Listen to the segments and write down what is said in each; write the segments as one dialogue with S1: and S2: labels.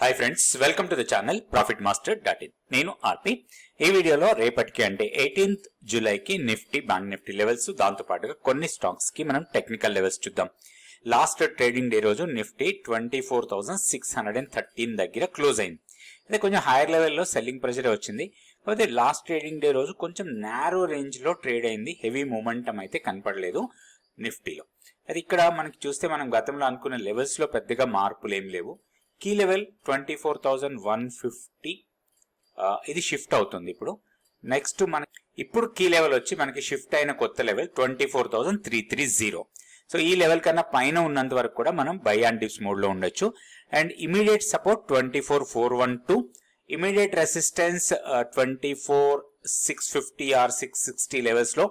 S1: Hi friends, welcome to the channel profit master dot in. నేను RP. ఈ వీడియోలో రేపటికి అంటే 18th జూలైకి నిఫ్టీ, బ్యాంక్ నిఫ్టీ లెవెల్స్, దాంతో పాటుగా కొన్ని స్టాక్స్ కి మనం టెక్నికల్ లెవెల్స్ చూద్దాం. లాస్ట్ ట్రేడింగ్ డే రోజు నిఫ్టీ 24,613 దగ్గర క్లోజ్ అయింది. అయితే కొంచెం హైయర్ లెవెల్లో సెల్లింగ్ ప్రెషర్ వచ్చింది. కాకపోతే లాస్ట్ ట్రేడింగ్ డే రోజు కొంచెం నారో రేంజ్ లో ట్రేడ్ అయింది. హెవీ మూమెంటం అయితే కనపడలేదు నిఫ్టీలో. అది ఇక్కడ మనకి చూస్తే మనం గతంలో అనుకున్న లెవెల్స్ లో పెద్దగా మార్పులు ఏం లేవు. కీ లెవెల్ 24,150 ఇది షిఫ్ట్ అవుతుంది. ఇప్పుడు ఇప్పుడు కీ లెవెల్ వచ్చి మనకి షిఫ్ట్ అయిన కొత్త లెవెల్ 24,330. సో ఈ లెవెల్ కన్నా పైన ఉన్నంత వరకు కూడా మనం బై అండ్ డిప్స్ మోడ్ లో ఉండొచ్చు. And immediate support 24,412, immediate resistance 24,650 or 660 levels లో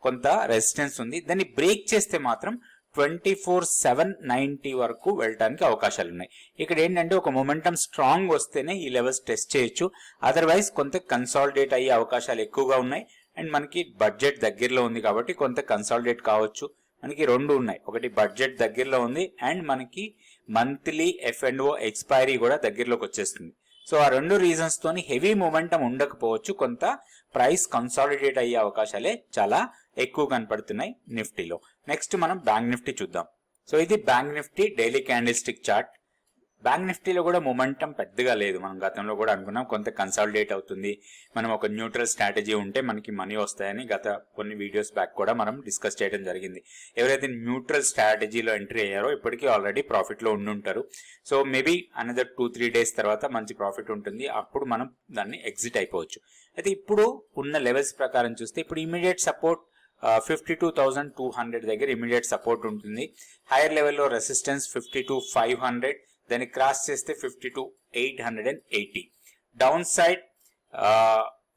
S1: కొంత రెసిస్టెన్స్ ఉంది. దాన్ని బ్రేక్ చేస్తే మాత్రం 24,790 వరకు వెళ్ళడానికి అవకాశాలు ఉన్నాయి. ఇక్కడ ఏంటంటే ఒక మొమెంటం స్ట్రాంగ్ వస్తేనే ఈ లెవెల్స్ టెస్ట్ చేయొచ్చు. అదర్వైజ్ కొంత కన్సాలిడేట్ అయ్యే అవకాశాలు ఎక్కువగా ఉన్నాయి. అండ్ మనకి బడ్జెట్ దగ్గరలో ఉంది కాబట్టి కొంత కన్సాలిడేట్ కావచ్చు. మనకి రెండు ఉన్నాయి, ఒకటి బడ్జెట్ దగ్గరలో ఉంది అండ్ మనకి మంత్లీ F&O ఎక్స్పైరీ కూడా దగ్గరలోకి వచ్చేస్తుంది. సో ఆ రెండు రీజన్స్ తోని హెవీ మొమెంటం ఉండకపోవచ్చు, కొంత ప్రైస్ కన్సాలిడేట్ అయ్యే అవకాశాలే చాలా ఎక్కువ కనపడుతున్నాయి నిఫ్టీలో. నెక్స్ట్ మనం బ్యాంక్ నిఫ్టీ చూద్దాం. సో ఇది bank Nifty daily candle stick chart. Bank నిఫ్టీలో కూడా మొమెంటం పెద్దగా లేదు. మనం గతంలో కూడా అనుకున్నాం కొంత కన్సాలిడేట్ అవుతుంది, మనం ఒక న్యూట్రల్ స్ట్రాటజీ ఉంటే మనకి మనీ వస్తాయని గత కొన్ని వీడియోస్ బ్యాక్ కూడా మనం డిస్కస్ చేయడం జరిగింది. ఎవరైతే న్యూట్రల్ స్ట్రాటజీలో ఎంట్రీ అయ్యారో ఇప్పటికీ ఆల్రెడీ ప్రాఫిట్ లో ఉండుంటారు. సో మేబీ అనదర్ 2-3 డేస్ తర్వాత మంచి ప్రాఫిట్ ఉంటుంది, అప్పుడు మనం దాన్ని ఎగ్జిట్ అయిపోవచ్చు. అయితే ఇప్పుడు ఉన్న లెవెల్స్ ప్రకారం చూస్తే ఇప్పుడు ఇమీడియట్ సపోర్ట్ 52,200 దగ్గర ఇమీడియట్ సపోర్ట్ ఉంటుంది. హైయర్ లెవెల్లో రెసిస్టెన్స్ 52,500, దాన్ని క్రాస్ చేస్తే 52,880. డౌన్ సైడ్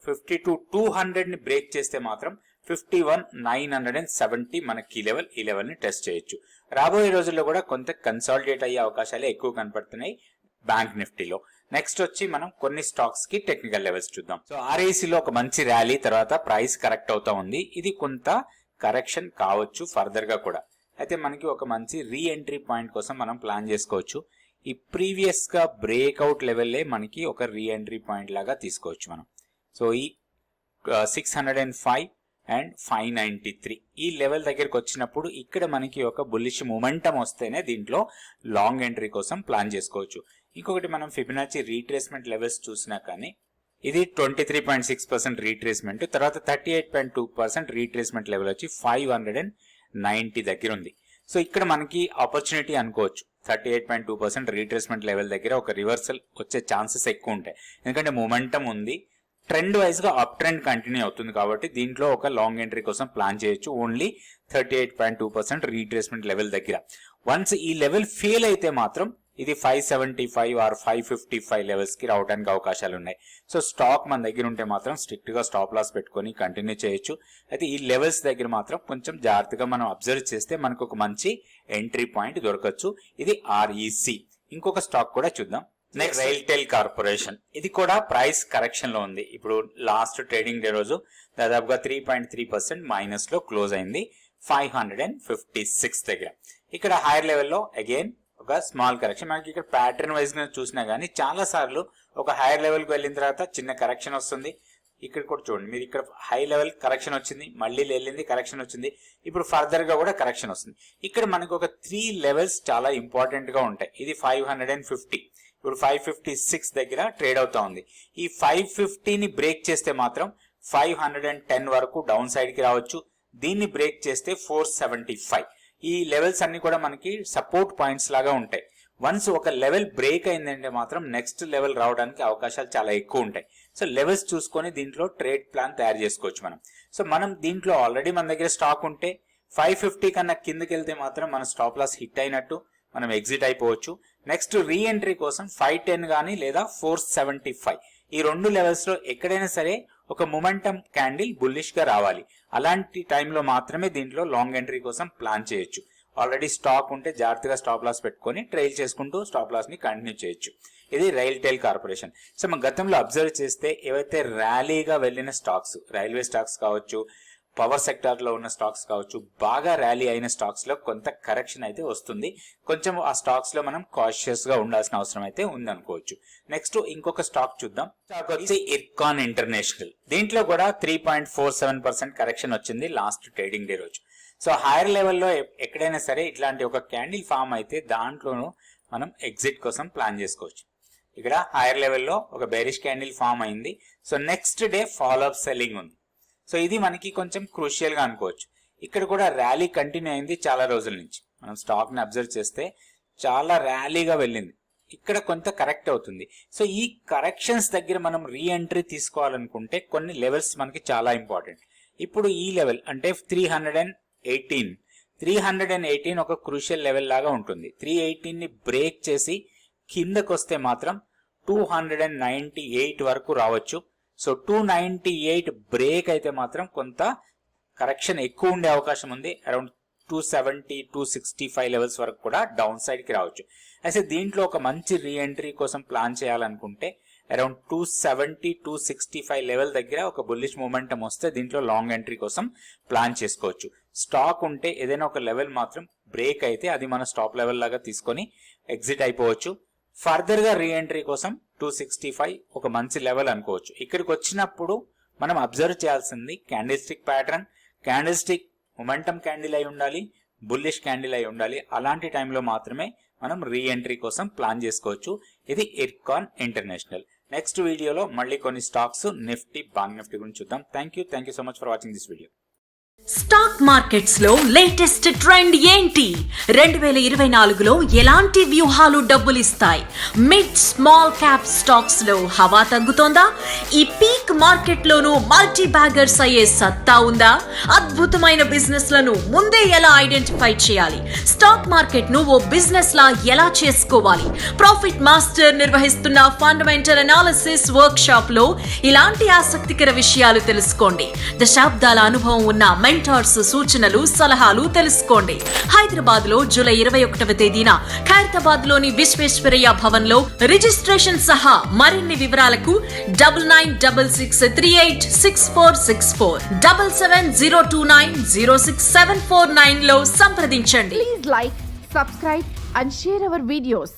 S1: 52,200 ని బ్రేక్ చేస్తే మాత్రం 51,970 మన కీ లెవెల్. ఈ లెవెల్ ని టెస్ట్ చేయొచ్చు. రాబోయే రోజుల్లో కూడా కొంత కన్సాలిడేట్ అయ్యే అవకాశాలే ఎక్కువ కనపడుతున్నాయి బ్యాంక్ నిఫ్టీలో. నెక్స్ట్ వచ్చి మనం కొన్ని స్టాక్స్ కి టెక్నికల్ లెవెల్స్ చూద్దాం. సో ఆర్ఏసీలో ఒక మంచి ర్యాలీ తర్వాత ప్రైస్ కరెక్ట్ అవుతా ఉంది. ఇది కొంత కరెక్షన్ కావచ్చు ఫర్దర్ గా కూడా. అయితే మనకి ఒక మంచి రీ ఎంట్రీ పాయింట్ కోసం మనం ప్లాన్ చేసుకోవచ్చు. ఈ ప్రీవియస్ గా బ్రేక్అవుట్ లెవెల్లే మనకి ఒక రీ ఎంట్రీ పాయింట్ లాగా తీసుకోవచ్చు మనం. సో ఈ 605 అండ్ 593 ఈ లెవెల్ దగ్గరకు వచ్చినప్పుడు ఇక్కడ మనకి ఒక బుల్లిష్ మొమెంటం వస్తేనే దీంట్లో లాంగ్ ఎంట్రీ కోసం ప్లాన్ చేసుకోవచ్చు. ఇంకొకటి మనం ఫిబొనాచి రీట్రేస్మెంట్ లెవెల్స్ చూసినా కానీ ఇది 23.6% రీట్రేస్మెంట్, తర్వాత 38.2% రీట్రేస్మెంట్ లెవెల్ వచ్చి 590 దగ్గర ఉంది. సో ఇక్కడ మనకి ఆపర్చునిటీ అనుకోవచ్చు. 38.2% రీట్రేస్మెంట్ లెవెల్ దగ్గర ఒక రివర్సల్ వచ్చే ఛాన్సెస్ ఎక్కువ ఉంటాయి, ఎందుకంటే మొమెంటం ఉంది, ట్రెండ్ వైజ్ గా అప్ ట్రెండ్ కంటిన్యూ అవుతుంది కాబట్టి దీంట్లో ఒక లాంగ్ ఎంట్రీ కోసం ప్లాన్ చేయొచ్చు. ఓన్లీ 38.2% రీట్రేస్మెంట్ లెవెల్ దగ్గర. వన్స్ ఈ లెవెల్ ఫెయిల్ అయితే మాత్రం ఇది 575 ఆర్ 555 లెవెల్స్ కి రావడానికి అవకాశాలు ఉన్నాయి. సో స్టాక్ మన దగ్గర ఉంటే మాత్రం స్ట్రిక్ట్ గా స్టాప్ లాస్ పెట్టుకొని కంటిన్యూ చేయొచ్చు. అయితే ఈ లెవెల్స్ దగ్గర మాత్రం కొంచెం జాగ్రత్తగా మనం అబ్జర్వ్ చేస్తే మనకు ఒక మంచి ఎంట్రీ పాయింట్ దొరకచ్చు. ఇది ఆర్ఈసి. ఇంకొక స్టాక్ కూడా చూద్దాం. Next RailTel corporation. ఇది కూడా ప్రైస్ కరెక్షన్ లో ఉంది. ఇప్పుడు లాస్ట్ ట్రేడింగ్ డే రోజు దాదాపుగా 3.3% మైనస్ లో క్లోజ్ అయింది 556 దగ్గర. ఇక్కడ హైయర్ లెవెల్లో అగైన్ ఒక స్మాల్ కరెక్షన్. మనకి ఇక్కడ ప్యాటర్న్ వైజ్ గా చూసినా గానీ చాలా సార్లు ఒక హైయర్ లెవెల్ కి వెళ్ళిన తర్వాత చిన్న కరెక్షన్ వస్తుంది. ఇక్కడ కూడా చూడండి, మీరు ఇక్కడ హై లెవెల్ కరెక్షన్ వచ్చింది, మళ్ళీ వెళ్ళింది, కరెక్షన్ వచ్చింది, ఇప్పుడు ఫర్దర్ గా కూడా కరెక్షన్ వస్తుంది. ఇక్కడ మనకు ఒక 3 లెవెల్స్ చాలా ఇంపార్టెంట్ గా ఉంటాయి. ఇది 550, ఇప్పుడు 556 దగ్గర ట్రేడ్ అవుతా ఉంది. ఈ 550ని బ్రేక్ చేస్తే మాత్రం 510 వరకు డౌన్ సైడ్ కి రావచ్చు. దీన్ని బ్రేక్ చేస్తే 475. ఈ లెవెల్స్ అన్ని కూడా మనకి సపోర్ట్ పాయింట్స్ లాగా ఉంటాయి. వన్స్ ఒక లెవెల్ బ్రేక్ అయిందంటే మాత్రం నెక్స్ట్ లెవెల్ రావడానికి అవకాశాలు చాలా ఎక్కువ ఉంటాయి. సో లెవెల్స్ చూసుకొని దీంట్లో ట్రేడ్ ప్లాన్ తయారు చేసుకోవచ్చు మనం. సో మనం దీంట్లో ఆల్రెడీ మన దగ్గర స్టాక్ ఉంటే 550 కన్నా కిందకి వెళ్తే మాత్రం మన స్టాప్ లాస్ హిట్ అయినట్టు, మనం ఎగ్జిట్ అయిపోవచ్చు. నెక్స్ట్ రీ ఎంట్రీ కోసం 510 గానీ లేదా 475 ఈ రెండు లెవెల్స్ లో ఎక్కడైనా సరే ఒక మొమెంటం క్యాండిల్ బుల్లిష్ గా రావాలి. అలాంటి టైంలో మాత్రమే దీంట్లో లాంగ్ ఎంట్రీ కోసం ప్లాన్ చేయొచ్చు. ఆల్రెడీ స్టాక్ ఉంటే జాగ్రత్తగా స్టాప్ లాస్ పెట్టుకొని ట్రైల్ చేసుకుంటూ స్టాప్ లాస్ ని కంటిన్యూ చేయొచ్చు. ఇది రైల్టెల్ కార్పొరేషన్. సో మనం గతంలో అబ్జర్వ్ చేస్తే ఏవైతే ర్యాలీగా వెళ్ళిన స్టాక్స్, రైల్వే స్టాక్స్ కావచ్చు, పవర్ సెక్టార్ లో ఉన్న స్టాక్స్ కావచ్చు, బాగా ర్యాలీ అయిన స్టాక్స్ లో కొంత కరెక్షన్ అయితే వస్తుంది. కొంచెం ఆ స్టాక్స్ లో మనం కాషియస్ గా ఉండాల్సిన అవసరం అయితే ఉందనుకోవచ్చు. నెక్స్ట్ ఇంకొక స్టాక్ చూద్దాం. స్టాక్ వచ్చి ఇర్కాన్ ఇంటర్నేషనల్. దీంట్లో కూడా 3.47% కరెక్షన్ వచ్చింది లాస్ట్ ట్రేడింగ్ డే రోజు. సో హైయర్ లెవెల్లో ఎక్కడైనా సరే ఇట్లాంటి ఒక క్యాండిల్ ఫామ్ అయితే దాంట్లోనూ మనం ఎగ్జిట్ కోసం ప్లాన్ చేసుకోవచ్చు. ఇక్కడ హైయర్ లెవెల్లో ఒక బేరిష్ క్యాండిల్ ఫామ్ అయింది. So next day follow up selling ఉంది. సో ఇది మనకి కొంచెం క్రూషియల్ గా అనుకోవచ్చు. ఇక్కడ కూడా ర్యాలీ కంటిన్యూ అయింది చాలా రోజుల నుంచి. మనం స్టాక్ ని అబ్జర్వ్ చేస్తే చాలా ర్యాలీగా వెళ్ళింది. ఇక్కడ కొంత కరెక్ట్ అవుతుంది. సో ఈ కరెక్షన్స్ దగ్గర మనం రీ ఎంట్రీ తీసుకోవాలనుకుంటే కొన్ని లెవెల్స్ మనకి చాలా ఇంపార్టెంట్. ఇప్పుడు ఈ లెవెల్ అంటే 318 ఒక క్రూషియల్ లెవెల్ లాగా ఉంటుంది. 318 ని బ్రేక్ చేసి కిందకు వస్తే మాత్రం 298 వరకు రావచ్చు. సో 298 బ్రేక్ అయితే మాత్రం కొంత కరెక్షన్ ఎక్కువ ఉండే అవకాశం ఉంది. అరౌండ్ 270, 265 లెవెల్స్ వరకు కూడా డౌన్ సైడ్ కి రావచ్చు. అయితే దీంట్లో ఒక మంచి రీ ఎంట్రీ కోసం ప్లాన్ చేయాలనుకుంటే అరౌండ్ 270, 265 లెవెల్ దగ్గర ఒక బుల్లిష్ మూమెంటం వస్తే దీంట్లో లాంగ్ ఎంట్రీ కోసం ప్లాన్ చేసుకోవచ్చు. స్టాక్ ఉంటే ఏదైనా ఒక లెవెల్ మాత్రం బ్రేక్ అయితే అది మన స్టాప్ లెవెల్ లాగా తీసుకొని ఎగ్జిట్ అయిపోవచ్చు. ఫర్దర్ గా రీ ఎంట్రీ కోసం 265 ఒక మంచి లెవెల్ అనుకోవచ్చు. ఇక్కడికి వచ్చినప్పుడు మనం అబ్జర్వ్ చేయాల్సింది candle stick pattern. Candle stick momentum candle అయి ఉండాలి, బుల్లిష్ క్యాండిల్ అయి ఉండాలి. అలాంటి టైంలో మాత్రమే మనం రీ ఎంట్రీ కోసం ప్లాన్ చేసుకోవచ్చు. ఇది ఇర్కాన్ ఇంటర్నేషనల్. నెక్స్ట్ వీడియోలో మళ్ళీ కొన్ని స్టాక్స్ నిఫ్టీ, బ్యాంక్ నిఫ్టీ గురించి చూద్దాం. Thank you so much for watching this video.
S2: Stock markets లో లేటెస్ట్ ట్రెండ్ ఏంటి? 2024లో ఎలాంటి వ్యూహాలు డబ్బులిస్తాయి? మిడ్ స్మాల్ క్యాప్ స్టాక్స్ లో హవా తగ్గుతోందా? ఈ పీక్ మార్కెట్ లోను మల్టీ బ్యాగర్స్ అయ్యే సత్తా ఉందా? అద్భుతమైన బిజినెస్ లను ముందే ఎలా ఐడెంటిఫై చేయాలి? స్టాక్ మార్కెట్ ను ఓ బిజినెస్ లా ఎలా చేసుకోవాలి? ప్రాఫిట్ మాస్టర్ నిర్వహిస్తున్న ఫండమెంటల్ అనాలిసిస్ వర్క్ షాప్ లో ఇలాంటి ఆసక్తికర విషయాలు తెలుసుకోండి. దశాబ్దాల అనుభవం ఉన్న మెంటార్స్ సూచనలు, సలహాలు తెలుసుకోండి. హైదరాబాద్ లో జూలై 21వ తేదీన ఖైరతాబాద్ లోని విశ్వేశ్వరయ్య భవన్ లో రిజిస్ట్రేషన్ సహా మరిన్ని వివరాలకు 9966386464 7702906749 లో సంప్రదించండి.
S3: Please like, subscribe and share our videos.